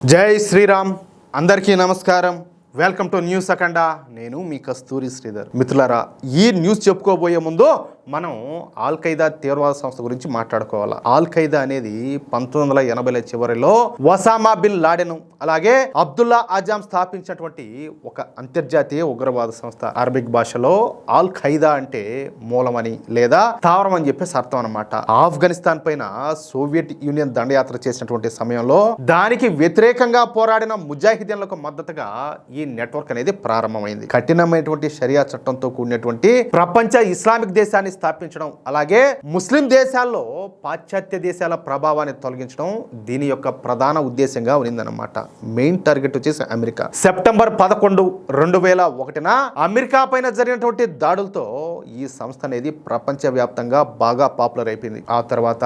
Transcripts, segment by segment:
జై శ్రీరామ్. అందరికీ నమస్కారం. వెల్కమ్ టు న్యూస్ అఖండ. నేను మీ కస్తూరి శ్రీధర్. మిత్రులారా, ఈ న్యూస్ చెప్పుకోబోయే ముందు మనం ఆల్ ఖైదా తీవ్రవాద సంస్థ గురించి మాట్లాడుకోవాలి. ఆల్ ఖైదా అనేది 1980ల చివరిలో ఒసామా బిన్ లాడెన్ అలాగే అబ్దుల్లా ఆజామ్ స్థాపించినటువంటి ఒక అంతర్జాతీయ ఉగ్రవాద సంస్థ. అరబిక్ భాషలో ఆల్ ఖైదా అంటే మూలమని లేదా స్థావరం అని చెప్పేసి అర్థం అనమాట. ఆఫ్ఘనిస్తాన్ పైన సోవియట్ యూనియన్ దండయాత్ర చేసినటువంటి సమయంలో దానికి వ్యతిరేకంగా పోరాడిన ముజాహిదీన్లకు మద్దతుగా ఈ నెట్వర్క్ అనేది ప్రారంభమైంది. కఠినమైనటువంటి షరియా చట్టంతో కూడినటువంటి ప్రపంచ ఇస్లామిక్ దేశాన్ని స్థాపించడం, అలాగే ముస్లిం దేశాల్లో పాశ్చాత్య దేశాల ప్రభావాన్ని తొలగించడం దీని యొక్క ప్రధాన ఉద్దేశంగా ఉన్నదన్నమాట. మెయిన్ టార్గెట్ వచ్చేసి అమెరికా. సెప్టెంబర్ 11, 2001 అమెరికా పైన జరిగినటువంటి దాడులతో ఈ సంస్థ అనేది ప్రపంచ వ్యాప్తంగా బాగా పాపులర్ అయిపోయింది. ఆ తర్వాత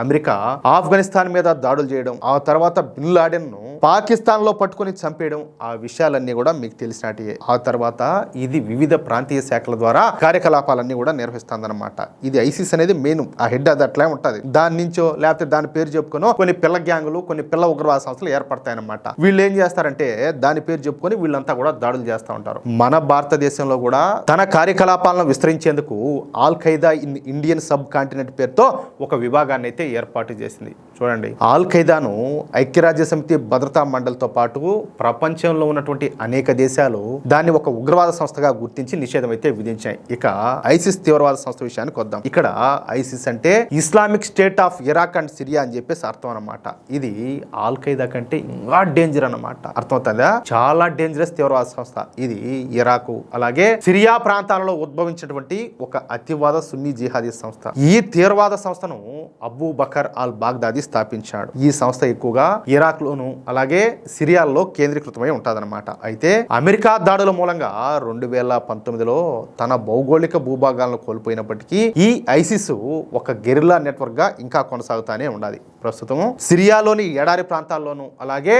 అమెరికా ఆఫ్ఘనిస్తాన్ మీద దాడులు చేయడం, ఆ తర్వాత బిన్ లాడెన్ ను పాకిస్తాన్ లో పట్టుకుని చంపేయడం, ఆ విషయాలన్నీ కూడా మీకు తెలిసినట్టే. ఆ తర్వాత ఇది వివిధ ప్రాంతీయ శాఖల ద్వారా కార్యకలాపాలన్నీ కూడా నిర్వహిస్తుందన్నమాట. ఇది ఐసిస్ అనేది మెయిన్, ఆ హెడ్ అది అట్లా ఉంటుంది. దాని నుంచో లేకపోతే దాని పేరు చెప్పుకొని కొన్ని పిల్ల గ్యాంగులు, కొన్ని పిల్ల ఉగ్రవాద సంస్థలు ఏర్పడతాయన్నమాట. వీళ్ళు ఏం చేస్తారంటే దాని పేరు చెప్పుకొని వీళ్ళంతా కూడా దాడులు చేస్తూ ఉంటారు. మన భారతదేశంలో కూడా తన కార్యకలాపాలను విస్తరించేందుకు all Qaeda Indian sub continent పేరుతో ఒక విభాగాన్ని అయితే ఏర్పాటు చేసింది. చూడండి, ఆల్ ఖైదాను ఐక్యరాజ్య సమితి భద్రతా మండలితో పాటు ప్రపంచంలో ఉన్నటువంటి అనేక దేశాలు దాన్ని ఒక ఉగ్రవాద సంస్థగా గుర్తించి నిషేధం అయితే విధించాయి. ఇక ఐసిస్ తీవ్రవాద సంస్థ విషయానికి వద్దాం. ఇక్కడ ఐసిస్ అంటే Islamic state of Iraq and Syria అని చెప్పేసి అర్థం అనమాట. ఇది ఆల్ ఖైదా కంటే ఇంకా డేంజర్ అన్నమాట. అర్థమవుతుందా? చాలా డేంజరస్ తీవ్రవాద సంస్థ ఇది. ఇరాక్ అలాగే సిరియా ప్రాంతాలలో ఉద్భవించినటువంటి ఒక అతివాద సున్నీ జిహాదీ సంస్థ. ఈ తీవ్రవాద సంస్థను అబూ బకర్ అల్ బాగ్దాది స్థాపించాడు. ఈ సంస్థ ఎక్కువగా ఇరాక్ లోను అలాగే సిరియాలో కేంద్రీకృతమై ఉంటుందన్నమాట. అయితే అమెరికా దాడుల మూలంగా 2019లో తన భౌగోళిక భూభాగాలను కోల్పోయినప్పటికీ ఈ ఐసిస్ ఒక గెరిల్లా నెట్వర్క్ గా ఇంకా కొనసాగుతానే ఉండాలి. ప్రస్తుతం సిరియాలోని ఎడారి ప్రాంతాల్లోనూ అలాగే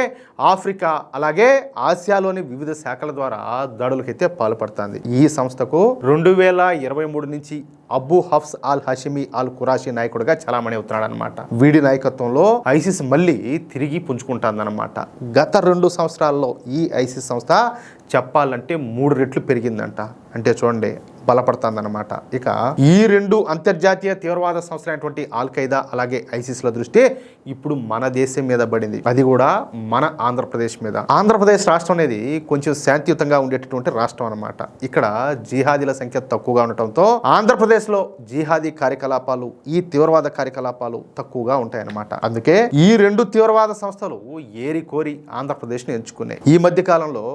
ఆఫ్రికా అలాగే ఆసియాలోని వివిధ శాఖల ద్వారా దాడులకైతే పాల్పడుతుంది. ఈ సంస్థకు 2023 నుంచి అబూ హఫ్స్ అల్ హషిమి అల్ ఖురాషి నాయకుడిగా చలామణి అవుతున్నాడు అనమాట. వీడి నాయకత్వంలో ఐసిస్ మళ్ళీ తిరిగి పుంజుకుంటుందన్నమాట. గత 2 సంవత్సరాల్లో ఈ ఐసిస్ సంస్థ చెప్పాలంటే 3 రెట్లు పెరిగిందంట. అంటే చూడండి, బలపడుతుందన్నమాట. ఇక ఈ 2 అంతర్జాతీయ తీవ్రవాద సంస్థలైనటువంటి ఆల్ ఖైదా అలాగే ఐసిస్ల దృష్టి ఇప్పుడు మన దేశం మీద పడింది. అది కూడా మన ఆంధ్రప్రదేశ్ మీద. ఆంధ్రప్రదేశ్ రాష్ట్రం అనేది కొంచెం శాంతియుతంగా ఉండేటటువంటి రాష్ట్రం అనమాట. ఇక్కడ జిహాదీల సంఖ్య తక్కువగా ఉండటంతో ఆంధ్రప్రదేశ్ లో జిహాదీ కార్యకలాపాలు, ఈ తీవ్రవాద కార్యకలాపాలు తక్కువగా ఉంటాయన్నమాట. అందుకే ఈ 2 తీవ్రవాద సంస్థలు ఏరి కోరి ఆంధ్రప్రదేశ్ ను ఎంచుకున్నాయి. ఈ మధ్య కాలంలో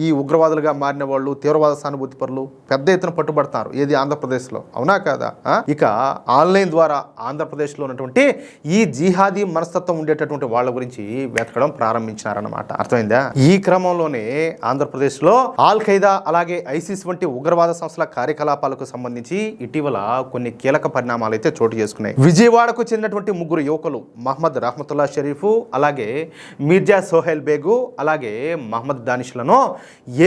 ఈ ఉగ్రవాదులుగా మారిన వాళ్ళు, తీవ్రవాద సానుభూతి పరులు పెద్ద ఎత్తున పట్టుబడతారు. ఏది? ఆంధ్రప్రదేశ్ లో. అవునా కాదా? ఇక ఆన్లైన్ ద్వారా ఆంధ్రప్రదేశ్ లో ఉన్నటువంటి ఈ జిహాదీ మనస్తత్వం ఉండేటటువంటి వాళ్ళ గురించి వెతకడం ప్రారంభించారన్నమాట. అర్థమైందా? ఈ క్రమంలోనే ఆంధ్రప్రదేశ్ లో ఆల్ ఖైదా అలాగే ఐసిస్ వంటి ఉగ్రవాద సంస్థల కార్యకలాపాలకు సంబంధించి ఇటీవల కొన్ని కీలక పరిణామాలు అయితే చోటు చేసుకున్నాయి. విజయవాడకు చెందినటువంటి 3 యువకులు మహమ్మద్ రహమతుల్లా షరీఫ్ అలాగే మీర్జా సోహెల్ బేగు అలాగే మహమ్మద్ దానిష్లను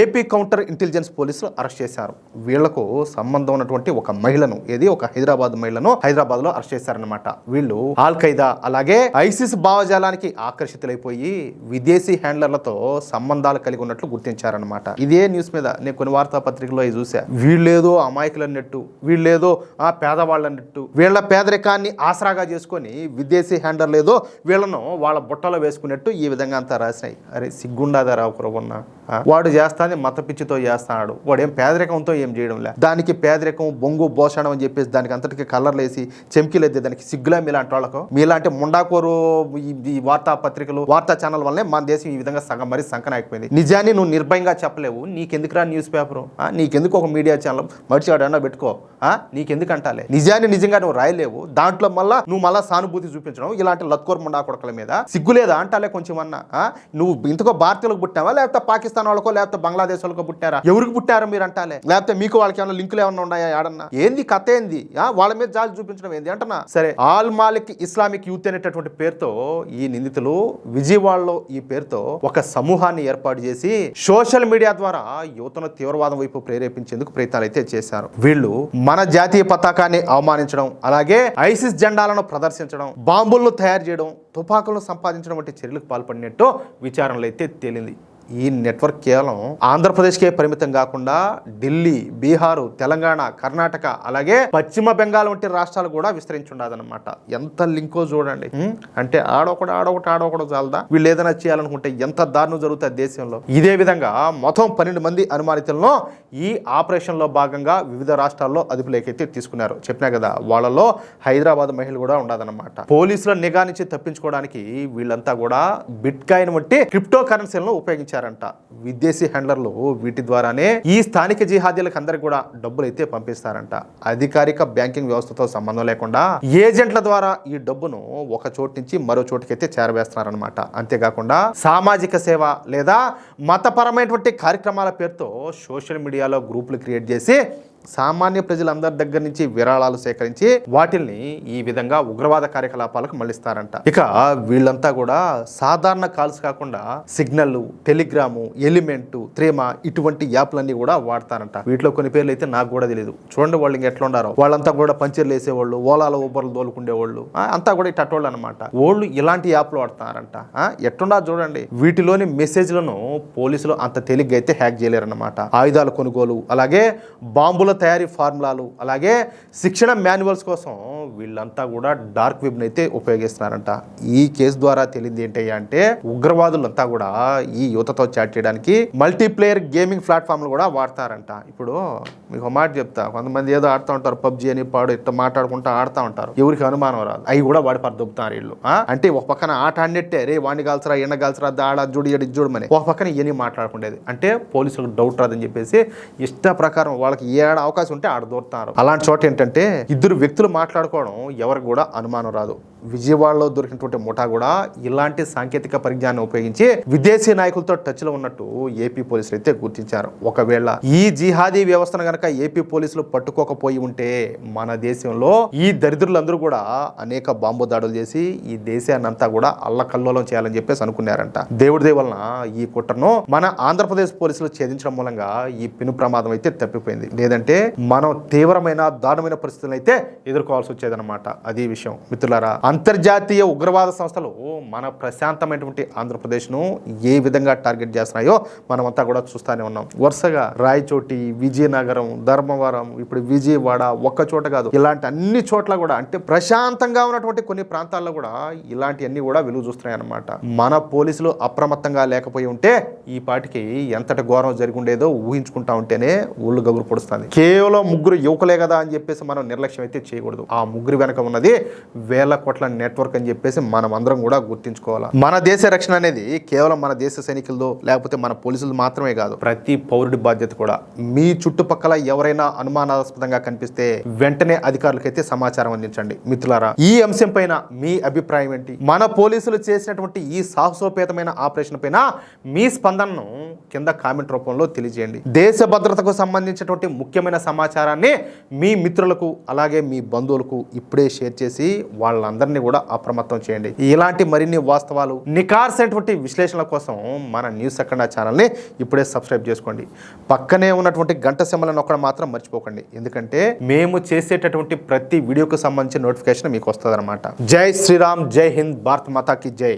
ఏపీ కౌంటర్ ఇంటెలిజెన్స్ పోలీసులు అరెస్ట్ చేశారు. వీళ్లకు సంబంధం ఉన్నటువంటి ఒక మహిళను, ఒక హైదరాబాద్ మహిళను హైదరాబాద్ లో అరెస్ట్ చేశారనమాట. వీళ్ళు ఆల్ ఖైదా అలాగే ఐసిస్ భావజాలానికి ఆకర్షితులైపోయి విదేశీ హ్యాండ్లర్లతో సంబంధాలు కలిగి ఉన్నట్లు గుర్తించారనమాట. ఇదే న్యూస్ మీద నేను కొన్ని వార్తాపత్రికల్లో చూసా. వీళ్ళేదో అమాయకులన్నట్టు, వీళ్ళేదో పేదవాళ్ళన్నట్టు, వీళ్ళ పేదరికాన్ని ఆసరాగా చేసుకొని విదేశీ హ్యాండ్లర్లు ఏదో వీళ్ళను వాళ్ళ బుట్టలో వేసుకున్నట్టు ఈ విధంగా అంతా రాసినాయి. అరే సిగ్గుండాదారా ఒకరున్నా? వాడు చేస్తాన్ని మత పిచ్చితో చేస్తున్నాడు. వాడు ఏం పేదరికంతో ఏం చేయడం లే. దానికి పేదరికం, బొంగు, బోషణం అని చెప్పేసి దానికి అంతటికి కలర్లు వేసి చెంకిలేద్ది దానికి సిగ్గులా మీలాంటి వాళ్ళకు. మీలాంటి ముండాకోరు ఈ వార్తాపత్రికలు, వార్తా ఛానల్ వల్లనే మన దేశం ఈ విధంగా సగం మరి సంకనాయిపోయింది. నిజాన్ని నువ్వు నిర్భయంగా చెప్పలేవు. నీకెందుకురా న్యూస్ పేపరు? నీకెందుకు ఒక మీడియా ఛానల్ మడిచాడన్నా పెట్టుకో? నీకెందుకు అంటాలే? నిజాన్ని నిజంగా నువ్వు రాయలేవు. దాంట్లో నువ్వు మళ్ళా సానుభూతి చూపించడం ఇలాంటి లత్కోర్ ముండా కొడకల మీద సిగ్గులేదా అంటాలే కొంచెం అన్నా? నువ్వు ఇంతకో భారతీయులకు పుట్టినావా లేకపోతే పాకిస్తాన్ పాకిస్తాన్ వాళ్ళకో లేకపోతే బంగ్లాదేశ్ వాళ్ళకో పుట్టారా? ఎవరికి పుట్టారో మీరు అంటాలే, లేకపోతే మీకు వాళ్ళకి ఏమైనా లింకులు ఏమన్నా ఉన్నాయా? ఏడన్నా ఏంది కథ ఏంది? వాళ్ళ మీద జాలి చూపించడం ఏంది అంటున్నా. సరే, ఆల్ మాలిక్ ఇస్లామిక్ యూత్ అనేటటువంటి పేరుతో ఈ నిందితులు విజయవాడలో ఈ పేరుతో ఒక సమూహాన్ని ఏర్పాటు చేసి సోషల్ మీడియా ద్వారా యువతను తీవ్రవాదం వైపు ప్రేరేపించేందుకు ప్రయత్నాలు అయితే చేశారు. వీళ్ళు మన జాతీయ పతాకాన్ని అవమానించడం, అలాగే ఐసిస్ జెండాలను ప్రదర్శించడం, బాంబులను తయారు చేయడం, తుపాకులను సంపాదించడం వంటి చర్యలకు పాల్పడినట్టు విచారణలో అయితే తేలింది. ఈ నెట్వర్క్ కేవలం ఆంధ్రప్రదేశ్కే పరిమితం కాకుండా ఢిల్లీ, బీహారు, తెలంగాణ, కర్ణాటక, అలాగే పశ్చిమ బెంగాల్ వంటి రాష్ట్రాలు కూడా విస్తరించుండదన్నమాట. ఎంత లింకో చూడండి. అంటే ఆడొకటి చాలదా? వీళ్ళు ఏదైనా చేయాలనుకుంటే ఎంత దారుణం జరుగుతుంది దేశంలో. ఇదే విధంగా మొత్తం 12 మంది అనుమానితులను ఈ ఆపరేషన్ లో భాగంగా వివిధ రాష్ట్రాల్లో అదుపులోకైతే తీసుకున్నారు. చెప్పినా కదా, వాళ్ళలో హైదరాబాద్ మహిళలు కూడా ఉండదన్నమాట. పోలీసుల నిఘా నుంచి తప్పించుకోవడానికి వీళ్ళంతా కూడా బిట్ కాయిన్ వంటి క్రిప్టో కరెన్సీలను ఉపయోగించారు. విదేశీ హ్యాండ్లర్లు వీటి ద్వారానే ఈ స్థానిక జిహాదీలకు అందరికి కూడా డబ్బులు అయితే పంపిస్తారంట. అధికారిక బ్యాంకింగ్ వ్యవస్థతో సంబంధం లేకుండా ఏజెంట్ల ద్వారా ఈ డబ్బును ఒక చోటు నుంచి మరో చోటుకైతే చేరవేస్తున్నారనమాట. అంతేకాకుండా సామాజిక సేవ లేదా మతపరమైనటువంటి కార్యక్రమాల పేరుతో సోషల్ మీడియాలో గ్రూపులు క్రియేట్ చేసి సామాన్య ప్రజలందరి దగ్గర నుంచి విరాళాలు సేకరించి వాటిల్ని ఈ విధంగా ఉగ్రవాద కార్యకలాపాలకు మళ్ళిస్తారంట. ఇక వీళ్ళంతా కూడా సాధారణ కాల్స్ కాకుండా సిగ్నల్, టెలిగ్రాము, ఎలిమెంట్, త్రేమ ఇటువంటి యాప్లన్నీ కూడా వాడతారంట. వీటిలో కొన్ని పేర్లు అయితే నాకు కూడా తెలియదు. చూడండి వాళ్ళు ఇంకెట్లా ఉండారో. వాళ్ళంతా కూడా పంచర్లు వేసేవాళ్ళు, ఓలాలో ఊబర్లు తోలుకుండేవాళ్ళు, అంతా కూడా ఇట్టోళ్ళు అనమాట. వాళ్ళు ఇలాంటి యాప్లు వాడతారంట. ఎట్లుండా చూడండి. వీటిలోని మెసేజ్లను పోలీసులు అంత తేలిగ్గా అయితే హ్యాక్ చేయలేరన్నమాట. ఆయుధాల కొనుగోలు, అలాగే బాంబుల తయారీ ఫార్ములాలు, అలాగే శిక్షణ మాన్యువల్స్ కోసం వీళ్ళంతా కూడా డార్క్ వెబ్ అయితే ఉపయోగిస్తున్నారంట. ఈ కేసు ద్వారా తెలియదు ఏంటయ్యా అంటే ఉగ్రవాదులంతా కూడా ఈ యువతతో చాట్ చేయడానికి మల్టీప్లేయర్ గేమింగ్ ప్లాట్ఫామ్లు కూడా వాడతారంట. ఇప్పుడు మీకు ఒక మాట చెప్తా, కొంతమంది ఏదో ఆడుతూ ఉంటారు, పబ్జీ అని పాడు ఇట్లా మాట్లాడుకుంటూ ఆడుతూ ఉంటారు, ఎవరికి అనుమానం రాదు. అవి కూడా వాడి పరదొబ్బుతారు వీళ్ళు. అంటే ఒక పక్కన ఆట ఆడినట్టే, రే వాడిని కాల్చరా, ఎండ కాల్చరా, ఆడ జుడి ఎడి చూడమని ఒక పక్కన ఇవన్నీ మాట్లాడుకుండేది. అంటే పోలీసులకు డౌట్ రాదని చెప్పేసి ఇష్ట ప్రకారం వాళ్ళకి ఏ అవకాశం ఉంటే ఆడ దూరుతారు. అలాంటి చోట ఏంటంటే ఇద్దరు వ్యక్తులు మాట్లాడుకోవడం ఎవరికి కూడా అనుమానం రాదు. విజయవాడలో దొరికినటువంటి ముఠా కూడా ఇలాంటి సాంకేతిక పరిజ్ఞానం ఉపయోగించి విదేశీ నాయకులతో టచ్ లో ఉన్నట్టు ఏపీ పోలీసులు అయితే గుర్తించారు. ఒకవేళ ఈ జిహాదీ వ్యవస్థను గనక ఏపీ పోలీసులు పట్టుకోకపోయి ఉంటే మన దేశంలో ఈ దరిద్రులందరూ కూడా అనేక బాంబు దాడులు చేసి ఈ దేశాన్ని అంతా కూడా అల్లకల్లోలం చేయాలని చెప్పేసి అనుకున్నారంట. దేవుడి దయ వలన ఈ కుట్రను మన ఆంధ్రప్రదేశ్ పోలీసులు ఛేదించడం మూలంగా ఈ పెను ప్రమాదం అయితే తప్పిపోయింది. లేదంటే మనం తీవ్రమైన దారుణమైన పరిస్థితులను అయితే ఎదుర్కోవాల్సి వచ్చేదన్నమాట. అదే విషయం మిత్రులారా. అంతర్జాతీయ ఉగ్రవాద సంస్థలు మన ప్రశాంతమైనటువంటి ఆంధ్రప్రదేశ్ను ఏ విధంగా టార్గెట్ చేస్తున్నాయో మనమంతా కూడా చూస్తూనే ఉన్నాం. వరుసగా రాయచోటి, విజయనగరం, ధర్మవరం, ఇప్పుడు విజయవాడ, ఒక్క చోట కాదు, ఇలాంటి అన్ని చోట్ల కూడా అంటే ప్రశాంతంగా ఉన్నటువంటి కొన్ని ప్రాంతాల్లో కూడా ఇలాంటివన్నీ కూడా వెలుగు చూస్తున్నాయి అన్నమాట. మన పోలీసులు అప్రమత్తంగా లేకపోయి ఉంటే ఈ పాటికి ఎంతటి ఘోరం జరిగి ఉండేదో ఊహించుకుంటా ఉంటేనే ఊళ్ళు గగురు పొడుస్తుంది. కేవలం ముగ్గురు యువకులే కదా అని చెప్పేసి మనం నిర్లక్ష్యం అయితే చేయకూడదు. ఆ ముగ్గురు వెనక ఉన్నది వేల కోట్ల నెట్వర్క్ అని చెప్పేసి మనం అందరం కూడా గుర్తించుకోవాలి. మన దేశ రక్షణ అనేది కేవలం మన దేశ సైనికులతో లేకపోతే మన పోలీసులు మాత్రమే కాదు, ప్రతి పౌరుడి బాధ్యత కూడా. మీ చుట్టుపక్కల ఎవరైనా అనుమానాస్పదంగా కనిపిస్తే వెంటనే అధికారులకైతే సమాచారం అందించండి. మిత్రులారా, ఈ అంశం పైన మీ అభిప్రాయం ఏంటి? మన పోలీసులు చేసినటువంటి ఈ సాహసోపేతమైన ఆపరేషన్ పైన మీ స్పందనను కింద కామెంట్ రూపంలో తెలియజేయండి. దేశ భద్రతకు సంబంధించినటువంటి ముఖ్యమైన సమాచారాన్ని మీ మిత్రులకు అలాగే మీ బంధువులకు ఇప్పుడే షేర్ చేసి వాళ్ళందరినీ కూడా అప్రమత్తం చేయండి. ఇలాంటి మరిన్ని వాస్తవాలు, నికార్సైనటువంటి విశ్లేషణల కోసం మన న్యూస్ అఖండ ఛానల్ని ఇప్పుడే సబ్స్క్రైబ్ చేసుకోండి. పక్కనే ఉన్నటువంటి గంట సింబల్ నొక్కడం మాత్రం మర్చిపోకండి. ఎందుకంటే మేము చేసేటటువంటి ప్రతి వీడియోకి సంబంధించిన నోటిఫికేషన్ మీకు వస్తుంది అనమాట. జై శ్రీరామ్, జై హింద్, భారత్ మాతా కీ జై.